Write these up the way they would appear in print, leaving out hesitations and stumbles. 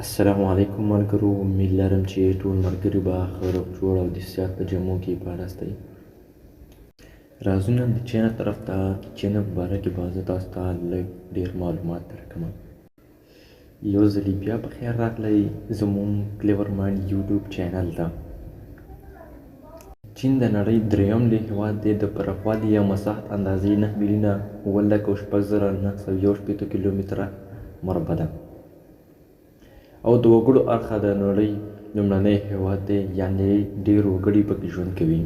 السلام علیکم ملګرو، امید لرم چې ټول ملګري به ښه روغ جوړ او د صحت په جامو کې پاړاستئ. راځو نن د چین طرف ته چین په باره کې به زه تاسو ته لږ ډېر معلومات درکړم. یو ځلې بیا په خیر راغلی زموږ کلیور مایند یوټیوب چینل ته. چین د نړۍ درېیم لوی هېواد دی. د پراخوالي یا مساحت اندازې 9,09,961 کیلومتره مربع ده او د وګړو اړخه د نړۍ لومړنی هېواد دی، یعنې ډېر وګړي پکې ژوند کوي،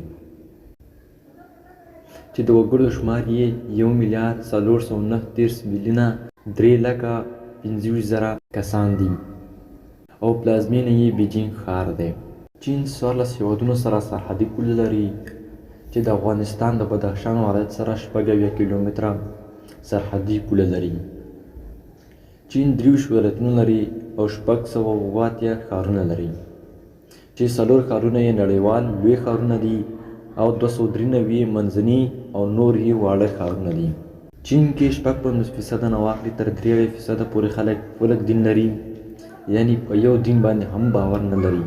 چې د وګړو شمار یې 1,439,325,000 کسان دي او پلازمینه یې بیجینګ ښار دی. چین 14 هېوادونو سره سرحدي پوله لري، چې د افغانستان د بدخشان ولایت سره 80 کیلومتره سرحدي پوله لري. چین 23 ولایتونه لري او 680 ښارونه لري، چې 4 ښارونه یې نړیوال لوی ښارونه دي او 293 منځني او نور یې واړه ښارونه دي. چین کې 56% نه واخلي تر 93% پورې خلک ولک دین لري، یعنی په یو دین باندې هم باور نه لري.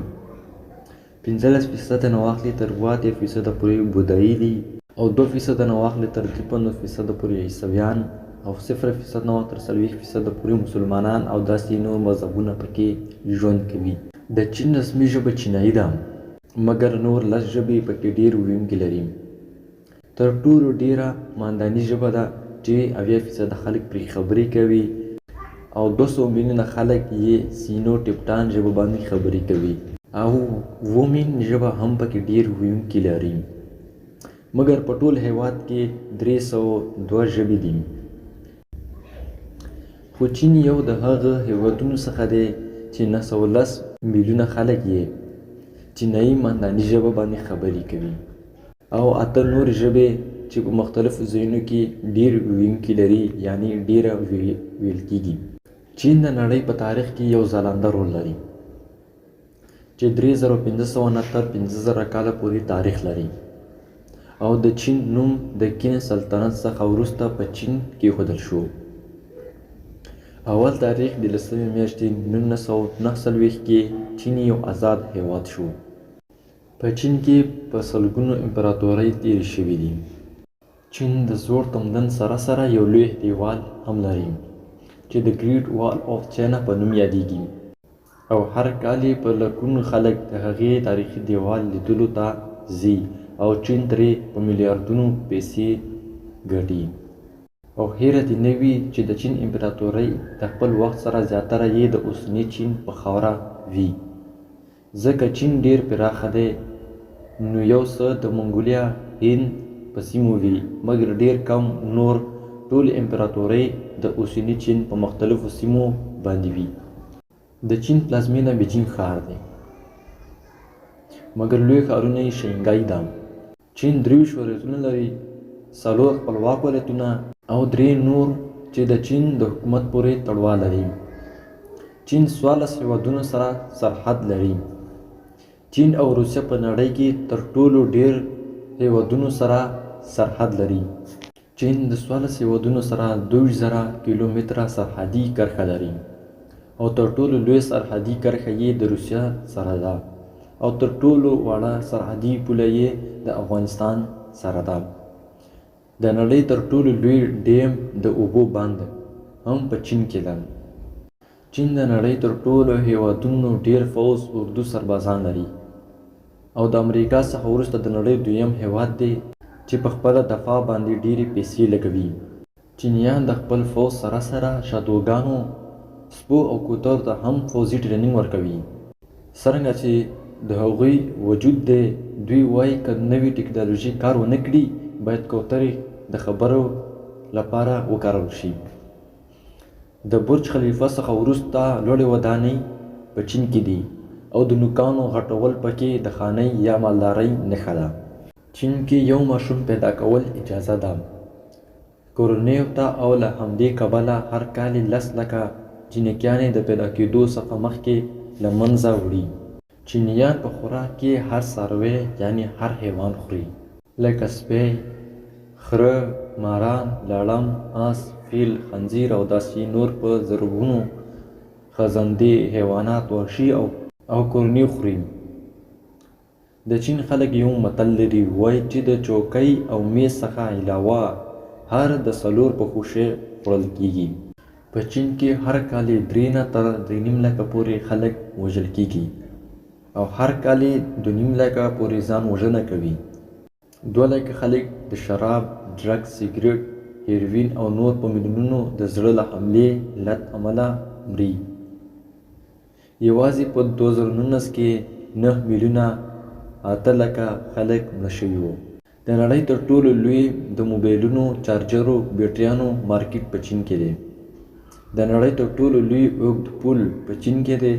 15% نه واخلي تر 80% پورې بودایي دي او 2% نه واخلي تر 53% پورې عیسویان او 0% نه تر 40% پورې مسلمانان او داسې نور مذهبونه پکې ژوند کوي. د چین رسمي ژبه چینایي ده، مګر نور 10 ژبې پکې ډېر ویونکي لري. تر ټولو ډېره مانداني ژبه ده چې 80% خلک پرې خبرې کوي او 200 میلیونه خلک یې سینو ټیبټان ژبه باندې خبرې کوي او وومین ژبه هم پکې ډېر ویونکي لري. مګر په ټول هېواد کې 302 ژبې دي. خو چین یو د هغه هېوادونو څخه دی چې 910 میلیونه خلک یې چینایي مانداني ژبه باندې خبرې کوي او 8 نور ژبې چې په مختلفو ځایونو کې ډېر ویونکي لري، یعنی ډېره ویل کېږي. چین د نړۍ په تاریخ کې یو ځلانده رول لري چې 3569 کاله پورې تاریخ لري او د چین نوم د کین سلطنت څخه وروسته په چین کېښودل شو. اول تاریخ د 10 میاشتې 1949 کې چین یو آزاد هېواد شو. په چین کې په سلګونو امپراتورۍ تېرې شوې دي. چین د زوړ تمدن سره سره یو لوی دیوال هم لري چې د ګریټ وال آف چاینا په نوم یادېږي او هر کال یې په لکونو خلک د هغې تاریخي دیوال لیدلو ته ځي او چین ترې په میلیاردونو پیسې ګټي. او هیره دې نه وي چې د چین امپراتورۍ د خپل وخت سره زیاتره یې د اوسني چین په خاوره وي، ځکه چین ډېر پراخه دی. نو یو څه د منګولیا هند په سیمو وي، مګر ډېر کم نور ټول امپراتورۍ د اوسني چین په مختلفو سیمو باندې وي. د چین پلازمینه بیجینګ ښار دی، مګر لوی ښارونه یې شنګای ده. چین 23 ولایتونه لري، 4 خپلواک ولایتونه او 3 نور چې د چین د حکومت پورې تړاو لري. چین 14 هېوادونو سره سرحد لري. چین او روسیه په نړۍ کې تر ټولو ډېر هېوادونو سره سرحد لري. چین د 14 هېوادونو سره 2000 کیلومتره سرحدي کرښه لري او تر ټولو لوی سرحدي کرښه یې د روسیه سره ده او تر ټولو وړه سرحدي پوله یې د افغانستان سره ده. د نړۍ تر ټولو لوی ډیم د اوبو بند هم په چین کې ده. چین د نړۍ تر ټولو هېوادونو ډېر پوځ اردو سربازان لري او د امریکا څخه وروسته د نړۍ دویم هېواد دی چې په خپله دفاع باندې ډېرې پیسې لګوي. چینیان د خپل پوځ سره سره شادوګانو، سپو او کوترو ته هم پوځي ټریننګ ورکوي. څرنګه چې د هغوی وجود دی، دوی وایي که نوې ټکنالوژي کار ونه کړي باید کوترې د خبرو لپاره وکارول شي. د برج خلیفه څخه وروسته لوړې ودانۍ په چین کې دي او د نوکانو غټول پکې د خانۍ یا مالدارۍ نښه ده. چین کې یو ماشوم پیدا کول اجازه ده کورنیو ته او له همدې کبله هر کال 10 لکه جینکیانې د پیدا کېدو څخه مخکې له منځه وړي. چینیان په خوراک کې هر څاروی یعنی هر حیوان خوري، لکه سپی، خره، ماران، لړم، آس، فیل، خنزیر او داسې نور په زرګونو خزندې، حیوانات، وحشي او کورني خوري. د چین خلک یو متل لري، وایي چې د چوکۍ او میز څخه علاوه هر د 4 پښو شی خوړل کیږي. په چین کې هر کال 3 نه تر 3.5 لکه پورې خلک وژل کیږي او هر کال 2.5 لکه پورې ځان وژنه کوي. 2 لکه خلک د شراب، ډرګ، سګریټ، هیروین او نور په میلیونونو د زړه له حملې علت امله مري. یوازې په 2019 کې 9 میلیونه 8 لکه خلک مړه شوي وو. د نړۍ تر ټولو لوی د موبایلونو، چارجرو، بیټریانو مارکیټ په چین کې دی. د نړۍ تر ټولو لوی اوږد پل په چین کې دی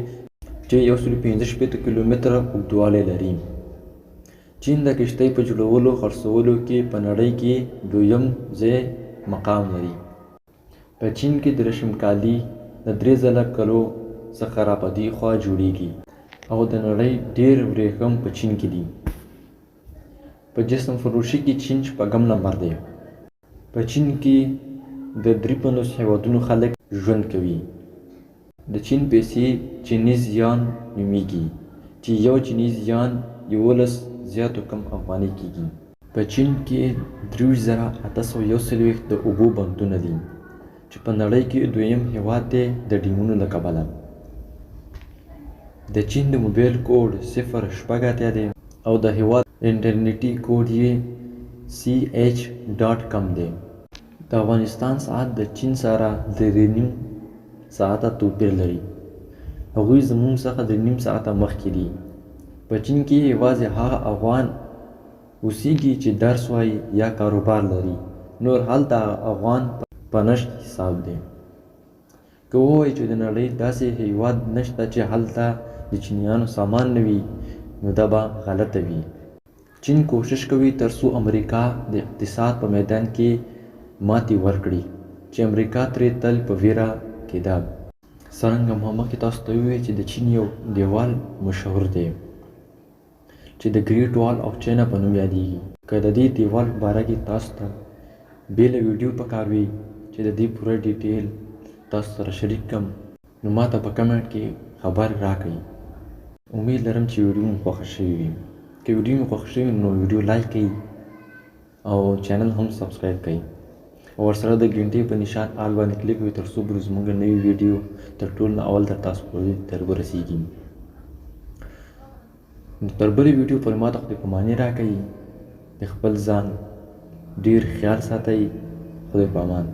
چې 165 کیلومتره اوږدوالی لري. چین د کشتۍ په جوړولو خرڅولو کې په نړۍ کې 2م ځای مقام لري. په چین کې د ریشم کالي د 3 زره کلو څخه را په دې خوا جوړیږي او د نړۍ ډېر ورېښم په چین کې دي. په جسم فروشي کې چین 6م نمبر دی. په چین کې د 53 هیوادونو خلک ژوند کوي. د چین پیسې چینیز یان نومیږي چې یو چینیز یان 11 زیاتو کم افغانۍ کیږي. په چین کې 3841 د اوبو بندونه دي چې په نړۍ کې 2م هیواد دی د ډیمونو له کبله. د چین د موبایل کوډ 0.8 دی او د هیواد انټرنیټي کوډ یې CH.com دی. د افغانستان ساعت د چین سره 3.5 ساعته توپیر لري. هغوی زموږ څخه 3.5 ساعته مخکې دي. په چین کې یوازې هغه افغان اوسیږي چې درس وایي یا کاروبار لري، نور هلته افغان په نشت حساب دی. که ووایي چې د نړۍ داسې هیواد نشته چې هلته د چینیانو سامان نه وي، نو دا به غلطه وي. چین کوشش کوي ترڅو امریکا د اقتصاد په میدان کې ماتې ورکړي چې امریکا ترې تل په ویره کې ده. څرنګه مخکې تاسو ته وویل چې د چین یو دیوال مشهور دی چې د ګریټ وال آف چاینا په نوم یادیږي. که د دې دیوال په باره کې تاسو ته بیله ویډیو پکار وي چې د دې پوره ډیټیل تاسو سره شریک کړم، نو ما ته په کمنټ کې خبر راکړئ. امید لرم چې ویډیو مو خوښه شوې وي. که ویډیو مو خوښه شوې نو ویډیو لایک کړئ او چینل هم سبسکرایب کړئ او ورسره د ګنټې په نشان آل باندې کلیک وکړئ ترڅو به زموږ نوې ویډیو تر ټولو نه اول تر تاسو پورې ورسیږي. تر بلې ویډیو پورې ما ته خدای پاماني راکړئ. د خپل ځان ډېر خیال ساتئ. خدای پامان.